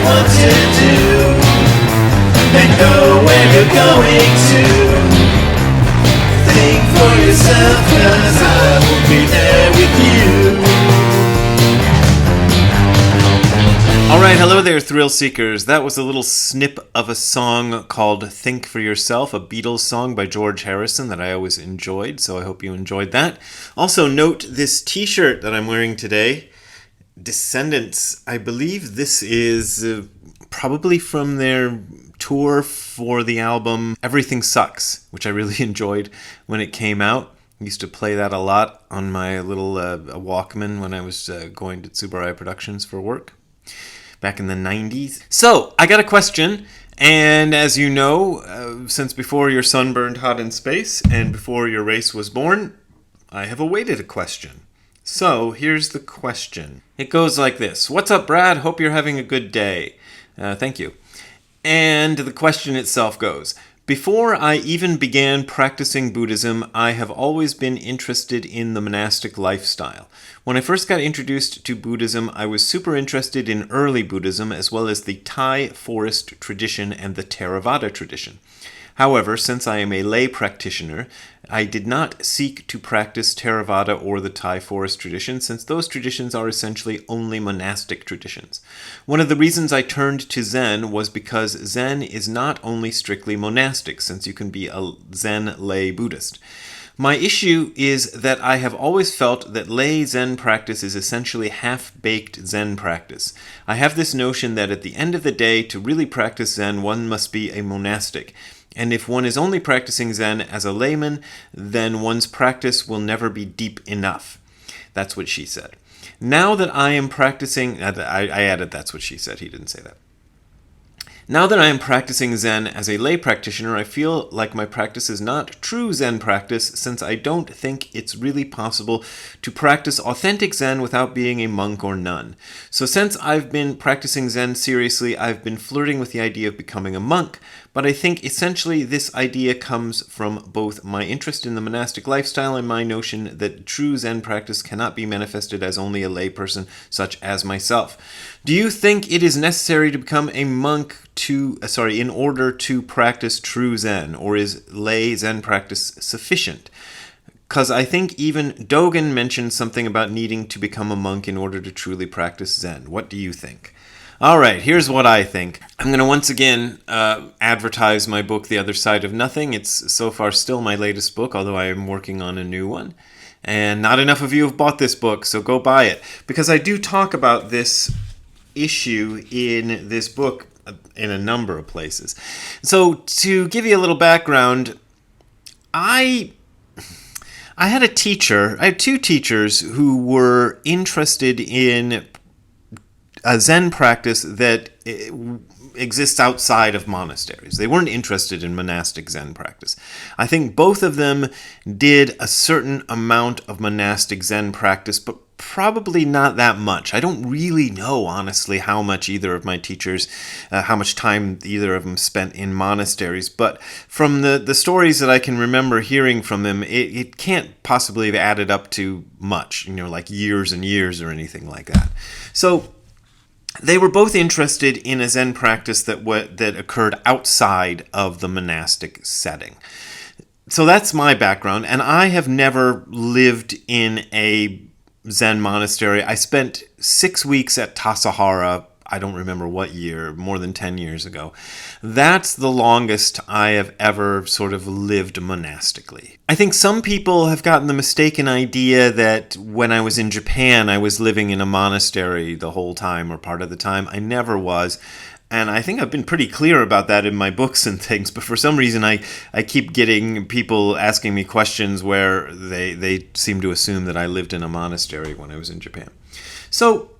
what to do, and go where you're going to. Think for yourself, 'cause I will be there with you. Alright, hello there, thrill seekers. That was a little snip of a song called Think for Yourself, a Beatles song by George Harrison that I always enjoyed, so I hope you enjoyed that. Also, note this t-shirt that I'm wearing today, Descendants. I believe this is probably from their tour for the album Everything Sucks, which I really enjoyed when it came out. I used to play that a lot on my little Walkman when I was going to Tsubaraya Productions for work back in the 90s. So, I got a question, and as you know, since before your sun burned hot in space and before your race was born, I have awaited a question. So, here's the question. It goes like this. What's up, Brad? Hope you're having a good day. Thank you. And the question itself goes, before I even began practicing Buddhism, I have always been interested in the monastic lifestyle. When I first got introduced to Buddhism, I was super interested in early Buddhism as well as the Thai forest tradition and the Theravada tradition. However, since I am a lay practitioner, I did not seek to practice Theravada or the Thai forest tradition, since those traditions are essentially only monastic traditions. One of the reasons I turned to Zen was because Zen is not only strictly monastic, since you can be a Zen lay Buddhist. My issue is that I have always felt that lay Zen practice is essentially half-baked Zen practice. I have this notion that at the end of the day, to really practice Zen, one must be a monastic. And if one is only practicing Zen as a layman, then one's practice will never be deep enough. That's what she said. Now that I am practicing... I added that's what she said. He didn't say that. Now that I am practicing Zen as a lay practitioner, I feel like my practice is not true Zen practice, since I don't think it's really possible to practice authentic Zen without being a monk or nun. So since I've been practicing Zen seriously, I've been flirting with the idea of becoming a monk, but I think essentially this idea comes from both my interest in the monastic lifestyle and my notion that true Zen practice cannot be manifested as only a lay person such as myself. Do you think it is necessary to become a monk in order to practice true Zen, or is lay Zen practice sufficient? Because I think even Dogen mentioned something about needing to become a monk in order to truly practice Zen. What do you think? All right, here's what I think. I'm going to once again advertise my book, The Other Side of Nothing. It's so far still my latest book, although I am working on a new one. And not enough of you have bought this book, so go buy it. Because I do talk about this issue in this book in a number of places. So to give you a little background, I had two teachers who were interested in a Zen practice that exists outside of monasteries. They weren't interested in monastic Zen practice. I think both of them did a certain amount of monastic Zen practice, but probably not that much. I don't really know, honestly, how much either of my teachers, how much time either of them spent in monasteries, but from the stories that I can remember hearing from them, it can't possibly have added up to much, like years and years or anything like that. So they were both interested in a Zen practice that occurred outside of the monastic setting. So that's my background, and I have never lived in a Zen monastery. I spent 6 weeks at Tassajara, I don't remember what year, more than 10 years ago. That's the longest I have ever sort of lived monastically. I think some people have gotten the mistaken idea that when I was in Japan, I was living in a monastery the whole time or part of the time. I never was. And I think I've been pretty clear about that in my books and things, but for some reason I keep getting people asking me questions where they seem to assume that I lived in a monastery when I was in Japan. So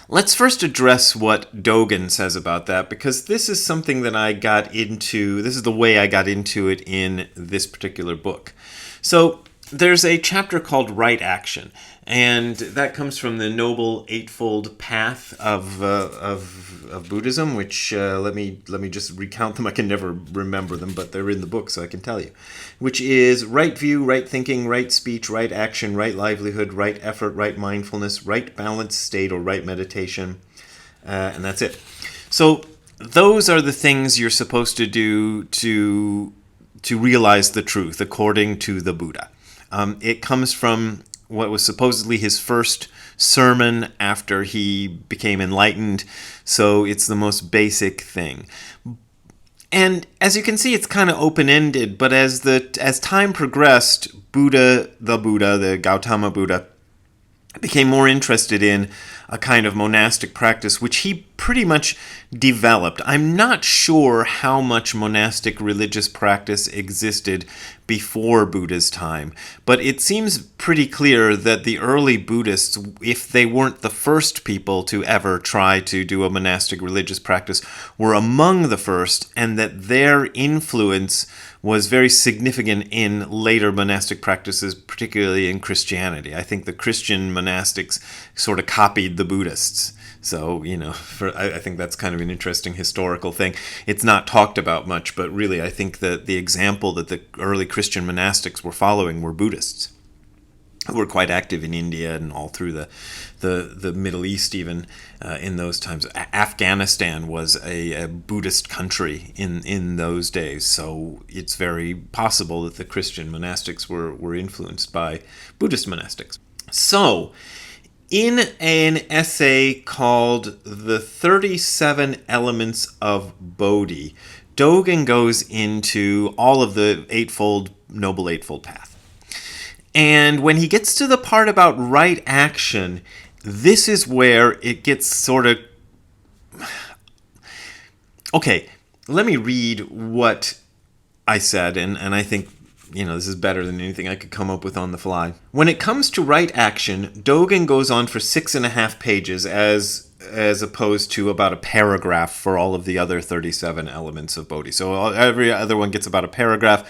let's first address what Dogen says about that, because this is something that I got into, this is the way I got into it in this particular book. So there's a chapter called Right Action, and that comes from the Noble Eightfold Path of Buddhism, which let me just recount them. I can never remember them, but they're in the book, so I can tell you. Which is right view, right thinking, right speech, right action, right livelihood, right effort, right mindfulness, right balanced state or right meditation, and that's it. So those are the things you're supposed to do to realize the truth, according to the Buddha. It comes from what was supposedly his first sermon after he became enlightened, so it's the most basic thing. And as you can see, it's kind of open-ended, but as time progressed, the Gautama Buddha, became more interested in a kind of monastic practice, which he pretty much developed. I'm not sure how much monastic religious practice existed before Buddha's time, but it seems pretty clear that the early Buddhists, if they weren't the first people to ever try to do a monastic religious practice, were among the first, and that their influence was very significant in later monastic practices, particularly in Christianity. I think the Christian monastics sort of copied the Buddhists. So, I think that's kind of an interesting historical thing. It's not talked about much, but really I think that the example that the early Christian monastics were following were Buddhists, who were quite active in India and all through the Middle East even in those times. Afghanistan was a Buddhist country in those days, so it's very possible that the Christian monastics were influenced by Buddhist monastics. So, in an essay called The 37 Elements of Bodhi, Dogen goes into all of the Noble Eightfold Path. And when he gets to the part about right action, this is where it gets sort of... Okay, let me read what I said, and I think this is better than anything I could come up with on the fly. When it comes to right action, Dogen goes on for 6.5 pages as opposed to about a paragraph for all of the other 37 elements of Bodhi. So every other one gets about a paragraph.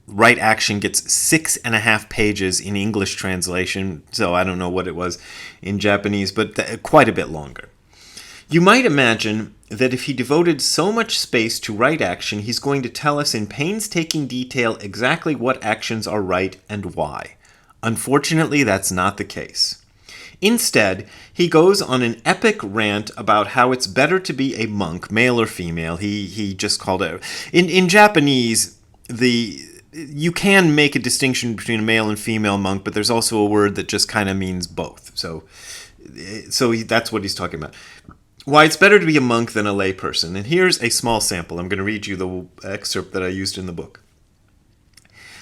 Right action gets 6.5 pages in English translation, so I don't know what it was in Japanese, but quite a bit longer. You might imagine that if he devoted so much space to right action, he's going to tell us in painstaking detail exactly what actions are right and why. Unfortunately, that's not the case. Instead, he goes on an epic rant about how it's better to be a monk, male or female. He just called it... In Japanese, you can make a distinction between a male and female monk, but there's also a word that just kind of means both. So that's what he's talking about. Why it's better to be a monk than a lay person. And here's a small sample. I'm going to read you the excerpt that I used in the book.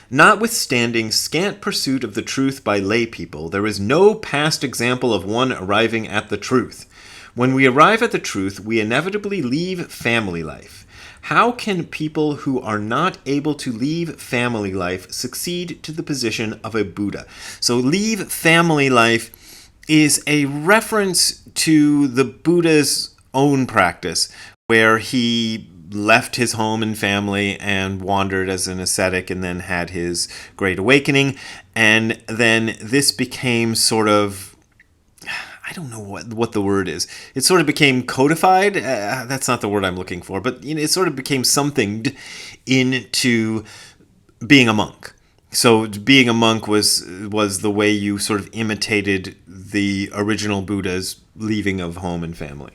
Notwithstanding scant pursuit of the truth by lay people, there is no past example of one arriving at the truth. When we arrive at the truth, we inevitably leave family life. How can people who are not able to leave family life succeed to the position of a Buddha? So leave family life is a reference to the Buddha's own practice, where he left his home and family and wandered as an ascetic and then had his great awakening. And then this became sort of... I don't know what the word is. It sort of became codified. That's not the word I'm looking for, but it sort of became something into being a monk. So being a monk was the way you sort of imitated the original Buddha's leaving of home and family.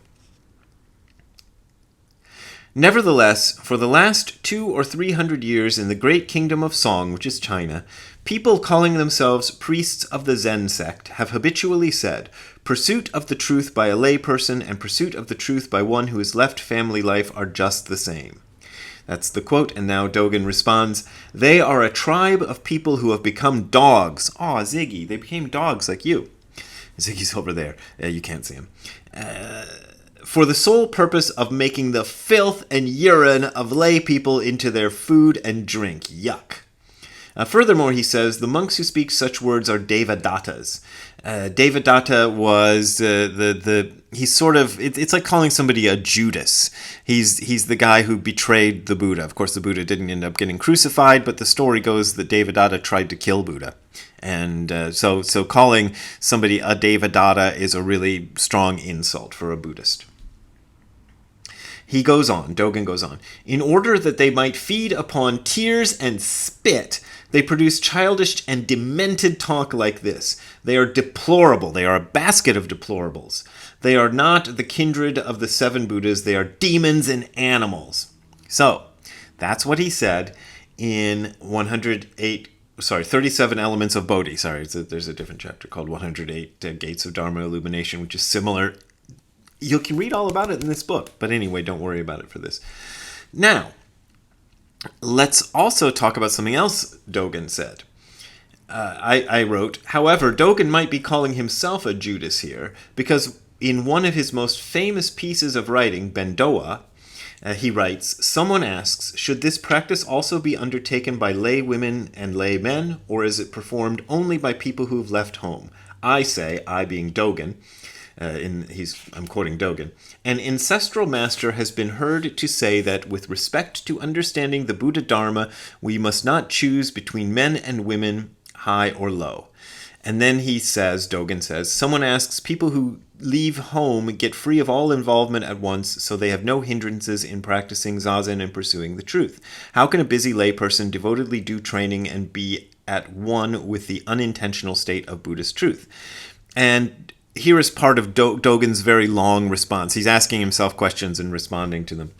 Nevertheless, for the last 200 or 300 years in the great kingdom of Song, which is China, people calling themselves priests of the Zen sect have habitually said, pursuit of the truth by a layperson and pursuit of the truth by one who has left family life are just the same. That's the quote, and now Dogen responds, they are a tribe of people who have become dogs. Aw, Ziggy, they became dogs like you. Ziggy's over there. You can't see him. For the sole purpose of making the filth and urine of lay people into their food and drink. Yuck. Furthermore, he says, the monks who speak such words are Devadatas. Devadatta was he's sort of, it's like calling somebody a Judas. He's the guy who betrayed the Buddha. Of course, the Buddha didn't end up getting crucified, but the story goes that Devadatta tried to kill Buddha. And so calling somebody a Devadatta is a really strong insult for a Buddhist. Dogen goes on, in order that they might feed upon tears and spit, They produce childish and demented talk like this. They are deplorable. They are a basket of deplorables. They are not the kindred of the 7 Buddhas. They are demons and animals. So, that's what he said in 37 Elements of Bodhi. Sorry, there's a different chapter called 108 Gates of Dharma Illumination, which is similar. You can read all about it in this book. But anyway, don't worry about it for this. Now, let's also talk about something else Dogen said. I wrote, however, Dogen might be calling himself a Judas here, because in one of his most famous pieces of writing, Bendoa, he writes, someone asks, should this practice also be undertaken by lay women and lay men, or is it performed only by people who've left home? I say, I being Dogen, I'm quoting Dogen, an ancestral master has been heard to say that with respect to understanding the Buddha Dharma, we must not choose between men and women, high or low. And then Dogen says, someone asks, people who leave home get free of all involvement at once, so they have no hindrances in practicing zazen and pursuing the truth. How can a busy layperson devotedly do training and be at one with the unintentional state of Buddhist truth? And here is part of Dogen's very long response. He's asking himself questions and responding to them.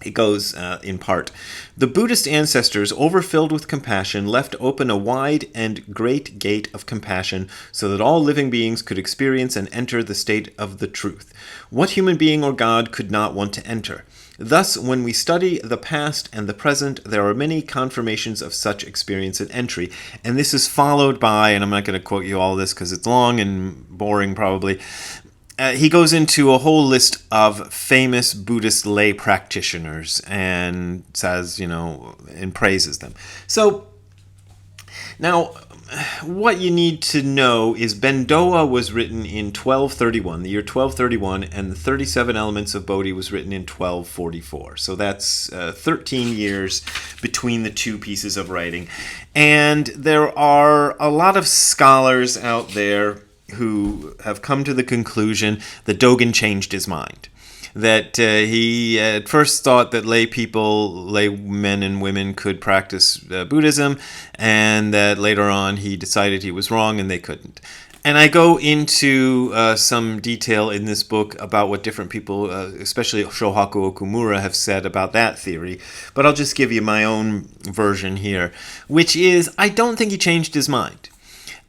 It goes in part, the Buddhist ancestors, overfilled with compassion, left open a wide and great gate of compassion so that all living beings could experience and enter the state of the truth. What human being or God could not want to enter? Thus, when we study the past and the present, there are many confirmations of such experience and entry. And this is followed by, and I'm not going to quote you all this because it's long and boring probably, he goes into a whole list of famous Buddhist lay practitioners and says, and praises them. So, now, what you need to know is Bendoa was written in 1231, the year 1231, and the 37 Elements of Bodhi was written in 1244. So that's 13 years between the two pieces of writing. And there are a lot of scholars out there who have come to the conclusion that Dogen changed his mind. That he at first thought that lay men and women could practice Buddhism, and that later on he decided he was wrong and they couldn't. And I go into some detail in this book about what different people, especially Shohaku Okumura, have said about that theory. But I'll just give you my own version here, which is I don't think he changed his mind.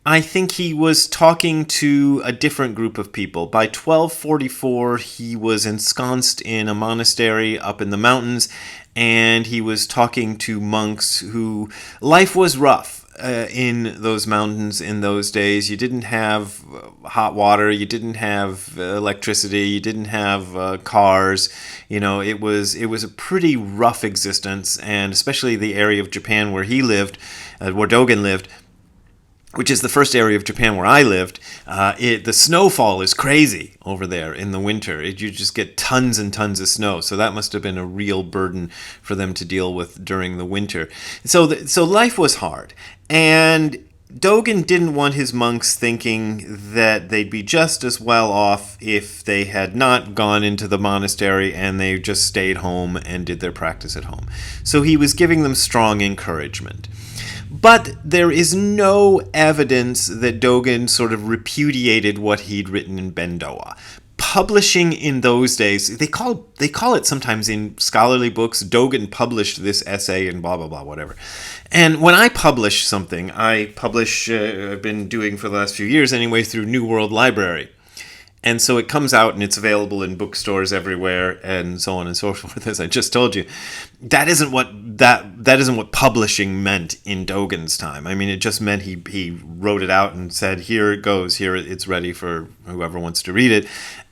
I think he was talking to a different group of people. By 1244, he was ensconced in a monastery up in the mountains, and he was talking to monks who life was rough in those mountains in those days. You didn't have hot water, you didn't have electricity, you didn't have cars. It was a pretty rough existence, and especially the area of Japan where he lived, where Dogen lived, which is the first area of Japan where I lived, the snowfall is crazy over there in the winter. You just get tons and tons of snow. So that must have been a real burden for them to deal with during the winter. So life was hard. And Dogen didn't want his monks thinking that they'd be just as well off if they had not gone into the monastery and they just stayed home and did their practice at home. So he was giving them strong encouragement. But there is no evidence that Dogen sort of repudiated what he'd written in Bendoa. Publishing in those days, they call it sometimes in scholarly books, Dogen published this essay and blah, blah, blah, whatever. And when I publish something, I've been doing for the last few years anyway, through New World Library. And so it comes out and it's available in bookstores everywhere and so on and so forth, as I just told you. That isn't what publishing meant in Dogen's time. I mean, it just meant he wrote it out and said, here it goes, here it's ready for whoever wants to read it.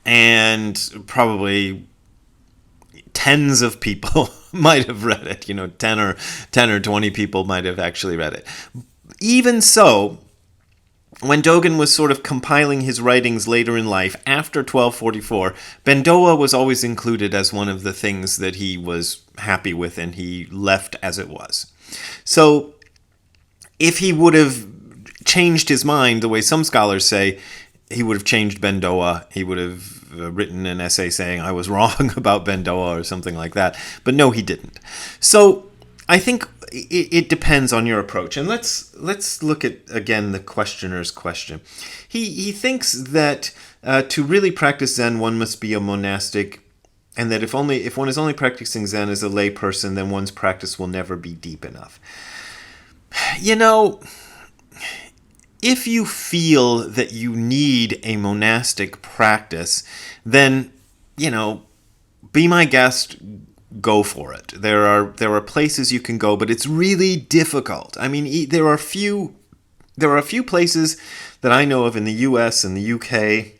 And probably tens of people might have read it, 10 or 20 people might have actually read it. Even so, when Dogen was sort of compiling his writings later in life, after 1244, Bendoa was always included as one of the things that he was happy with and he left as it was. So if he would have changed his mind, the way some scholars say, he would have changed Bendoa, he would have written an essay saying I was wrong about Bendoa or something like that. But no, he didn't. So I think it depends on your approach. And let's look at, again, the questioner's question. He thinks that to really practice Zen, one must be a monastic, and that if one is only practicing Zen as a lay person, then one's practice will never be deep enough. You know, if you feel that you need a monastic practice, then, be my guest, go for it. There are places you can go, but it's really difficult. I mean, there are a few places that I know of in the US and the UK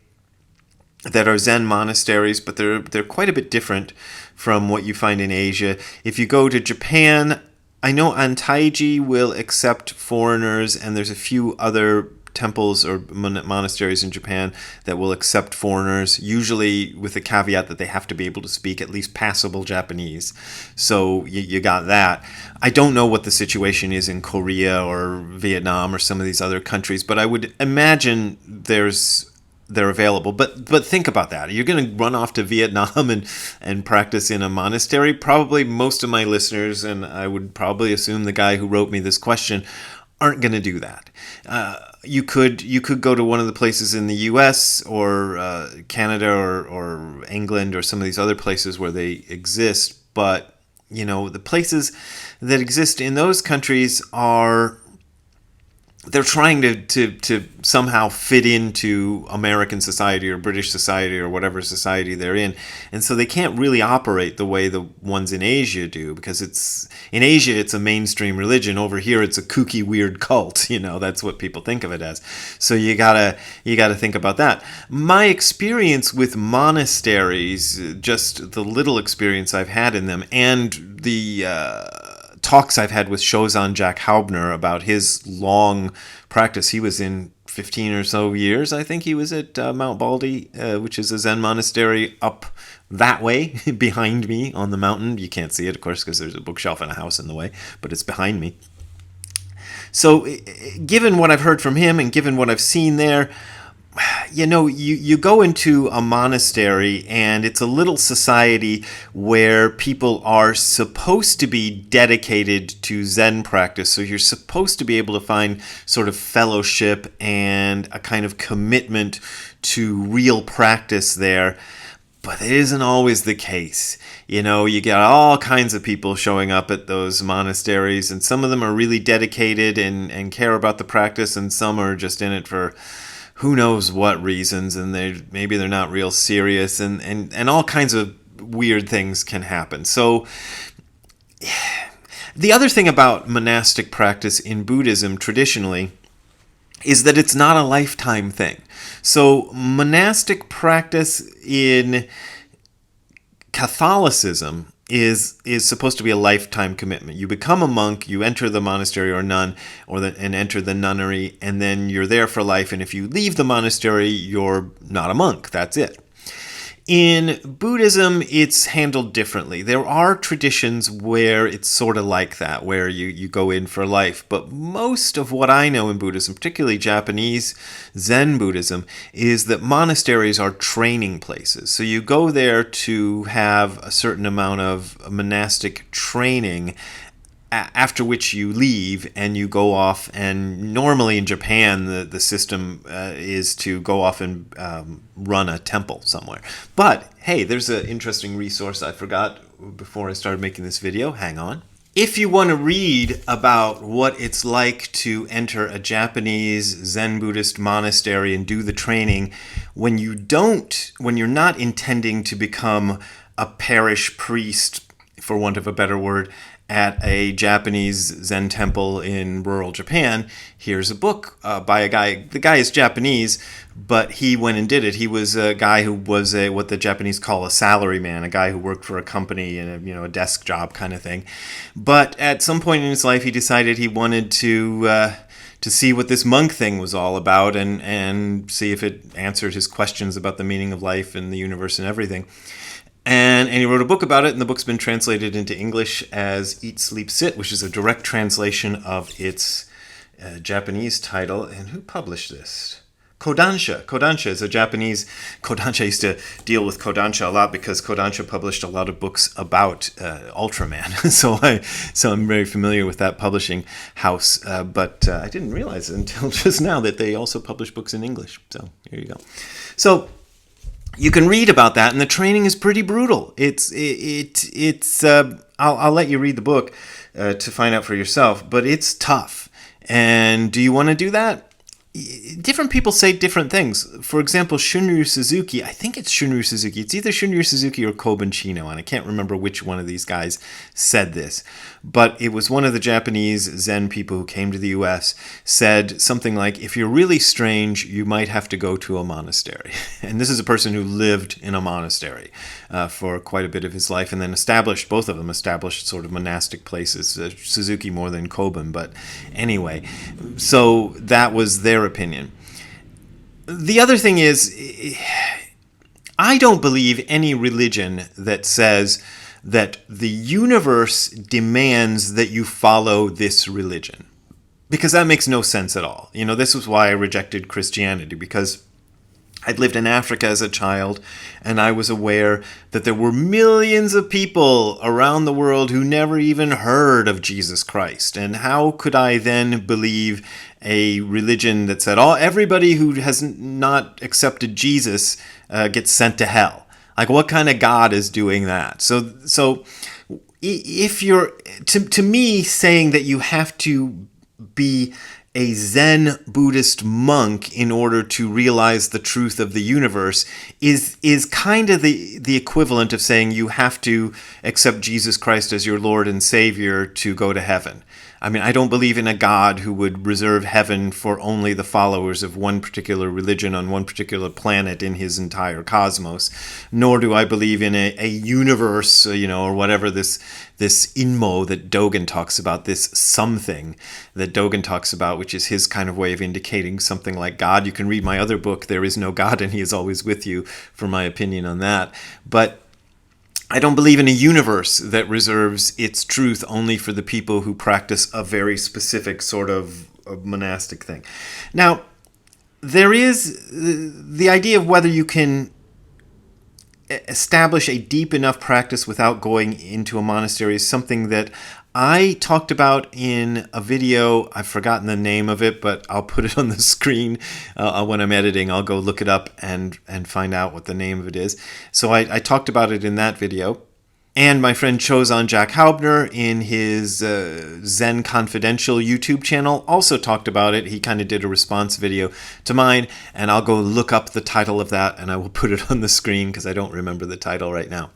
that are Zen monasteries, but they're quite a bit different from what you find in Asia. If you go to Japan, I know Antaiji will accept foreigners, and there's a few other temples or monasteries in Japan that will accept foreigners, usually with the caveat that they have to be able to speak at least passable Japanese. So you got that. I don't know what the situation is in Korea or Vietnam or some of these other countries, but I would imagine they're available. But think about that. You're going to run off to Vietnam and practice in a monastery? Probably most of my listeners, and I would probably assume the guy who wrote me this question, aren't going to do that. You could go to one of the places in the U.S. or Canada or England or some of these other places where they exist, but the places that exist in those countries they're trying to somehow fit into American society or British society or whatever society they're in. And so they can't really operate the way the ones in Asia do, because in Asia it's a mainstream religion. Over here it's a kooky, weird cult. That's what people think of it as. So you gotta think about that. My experience with monasteries, just the little experience I've had in them, and the talks I've had with Shozan Jack Haubner about his long practice. He was in 15 or so years. I think he was at Mount Baldy, which is a Zen monastery up that way behind me on the mountain. You can't see it, of course, because there's a bookshelf and a house in the way, but it's behind me. So given what I've heard from him and given what I've seen there, you go into a monastery and it's a little society where people are supposed to be dedicated to Zen practice. So you're supposed to be able to find sort of fellowship and a kind of commitment to real practice there. But it isn't always the case. You get all kinds of people showing up at those monasteries, and some of them are really dedicated and care about the practice, and some are just in it for who knows what reasons, and maybe they're not real serious, and all kinds of weird things can happen. So the other thing about monastic practice in Buddhism traditionally is that it's not a lifetime thing. So monastic practice in Catholicism is supposed to be a lifetime commitment. You become a monk, you enter the monastery or nun, and enter the nunnery, and then you're there for life. And if you leave the monastery, you're not a monk. That's it. In Buddhism, it's handled differently. There are traditions where it's sort of like that, where you go in for life. But most of what I know in Buddhism, particularly Japanese Zen Buddhism, is that monasteries are training places. So you go there to have a certain amount of monastic training, after which you leave and you go off. And normally in Japan, the system is to go off and run a temple somewhere. But hey, there's an interesting resource I forgot before I started making this video. Hang on. If you want to read about what it's like to enter a Japanese Zen Buddhist monastery and do the training when you're not intending to become a parish priest, for want of a better word, at a Japanese Zen temple in rural Japan, here's a book by a guy. The guy is Japanese, but he went and did it. He was a guy who was what the Japanese call a salaryman, a guy who worked for a company in a desk job kind of thing. But at some point in his life, he decided he wanted to see what this monk thing was all about and see if it answered his questions about the meaning of life and the universe and everything. And he wrote a book about it, and the book's been translated into English as Eat, Sleep, Sit, which is a direct translation of its Japanese title. And who published this? Kodansha. Kodansha is a Japanese... Kodansha, I used to deal with Kodansha a lot because Kodansha published a lot of books about Ultraman. so I'm very familiar with that publishing house. But I didn't realize until just now that they also publish books in English. So here you go. So you can read about that, and the training is pretty brutal. I'll let you read the book to find out for yourself, but it's tough. And do you want to do that? Different people say different things. For example, Shunryu Suzuki, I think it's Shunryu Suzuki. It's either Shunryu Suzuki or Koben Chino, and I can't remember which one of these guys said this. But it was one of the Japanese Zen people who came to the U.S. said something like, if you're really strange, you might have to go to a monastery. And this is a person who lived in a monastery for quite a bit of his life, and then both of them established sort of monastic places. Suzuki more than Koben, but anyway. So that was their opinion. The other thing is, I don't believe any religion that says that the universe demands that you follow this religion, because that makes no sense at all. You know, this was why I rejected Christianity, because I'd lived in Africa as a child, and I was aware that there were millions of people around the world who never even heard of Jesus Christ. And how could I then believe a religion that said, everybody who has not accepted Jesus gets sent to hell? Like, what kind of God is doing that? So if you're, to me, saying that you have to be a Zen Buddhist monk in order to realize the truth of the universe is kind of the equivalent of saying you have to accept Jesus Christ as your Lord and Savior to go to heaven. I mean, I don't believe in a God who would reserve heaven for only the followers of one particular religion on one particular planet in his entire cosmos, nor do I believe in a universe, or whatever this inmo that Dogen talks about, this something that Dogen talks about, which is his kind of way of indicating something like God. You can read my other book, There Is No God and He Is Always With You, for my opinion on that. But I don't believe in a universe that reserves its truth only for the people who practice a very specific sort of monastic thing. Now, there is the idea of whether you can establish a deep enough practice without going into a monastery is something that I talked about in a video. I've forgotten the name of it, but I'll put it on the screen when I'm editing. I'll go look it up and find out what the name of it is. So I talked about it in that video. And my friend Chozan Jack Haubner in his Zen Confidential YouTube channel also talked about it. He kind of did a response video to mine, and I'll go look up the title of that and I will put it on the screen because I don't remember the title right now.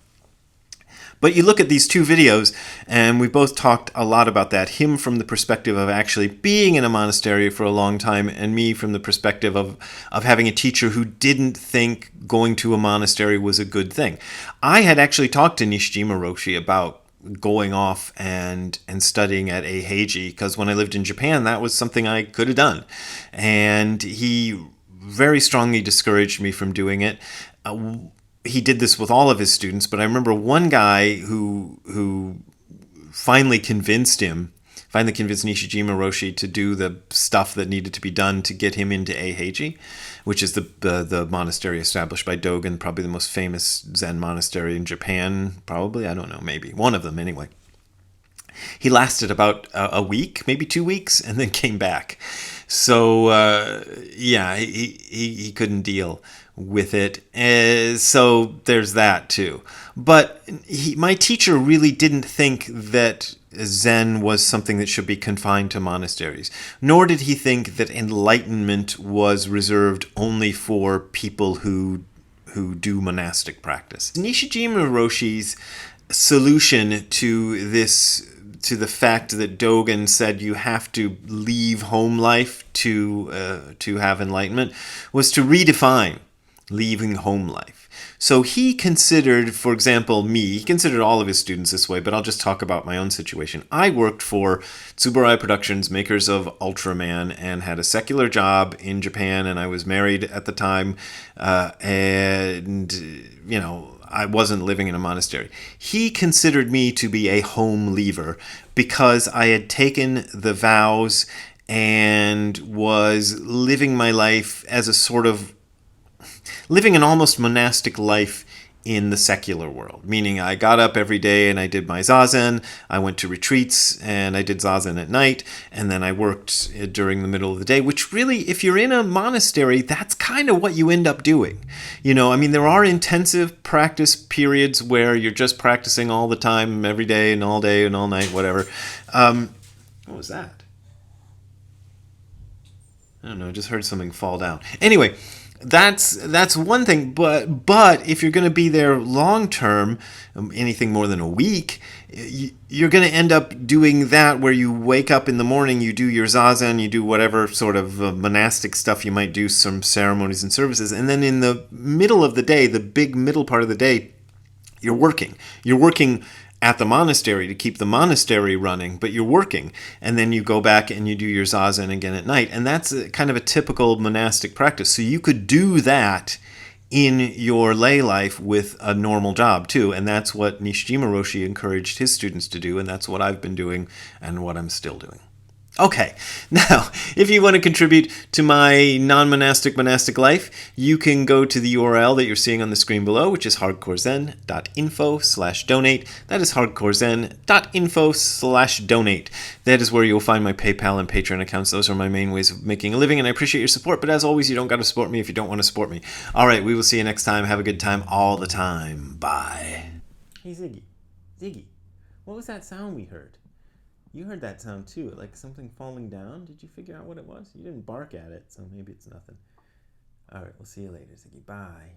But you look at these two videos, and we both talked a lot about that. Him from the perspective of actually being in a monastery for a long time, and me from the perspective of having a teacher who didn't think going to a monastery was a good thing. I had actually talked to Nishijima Roshi about going off and studying at Eiheiji, because when I lived in Japan, that was something I could have done. And he very strongly discouraged me from doing it. He did this with all of his students, but I remember one guy who finally convinced Nishijima Roshi to do the stuff that needed to be done to get him into Eiheiji, which is the monastery established by Dogen, probably the most famous Zen monastery in Japan, probably, I don't know, maybe. One of them, anyway. He lasted about a week, maybe 2 weeks, and then came back. So, he couldn't deal with it. So there's that too. But my teacher really didn't think that Zen was something that should be confined to monasteries. Nor did he think that enlightenment was reserved only for people who do monastic practice. Nishijima Roshi's solution to the fact that Dogen said you have to leave home life to have enlightenment was to redefine leaving home life. So he considered, for example, he considered all of his students this way, but I'll just talk about my own situation. I worked for Tsuburaya Productions, makers of Ultraman, and had a secular job in Japan, and I was married at the time, I wasn't living in a monastery. He considered me to be a home leaver because I had taken the vows and was living my life as a sort of living an almost monastic life in the secular world, meaning I got up every day and I did my zazen, I went to retreats and I did zazen at night, and then I worked during the middle of the day, which really, if you're in a monastery, that's kind of what you end up doing. You know, I mean, there are intensive practice periods where you're just practicing all the time, every day and all night, whatever. What was that? I don't know, I just heard something fall down. Anyway, that's one thing, but if you're going to be there long term, anything more than a week, you're going to end up doing that where you wake up in the morning, you do your zazen, you do whatever sort of monastic stuff you might do, some ceremonies and services, and then in the middle of the day, the big middle part of the day, you're working. You're working at the monastery to keep the monastery running, but you're working. And then you go back and you do your zazen again at night. And that's kind of a typical monastic practice. So you could do that in your lay life with a normal job too. And that's what Nishijima Roshi encouraged his students to do. And that's what I've been doing and what I'm still doing. Okay, now, if you want to contribute to my non-monastic monastic life, you can go to the URL that you're seeing on the screen below, which is hardcorezen.info/donate. That is hardcorezen.info/donate. That is where you'll find my PayPal and Patreon accounts. Those are my main ways of making a living, and I appreciate your support. But as always, you don't got to support me if you don't want to support me. All right, we will see you next time. Have a good time all the time. Bye. Hey, Ziggy. Ziggy, what was that sound we heard? You heard that sound too, like something falling down. Did you figure out what it was? You didn't bark at it, so maybe it's nothing. All right, we'll see you later, Ziggy. Bye.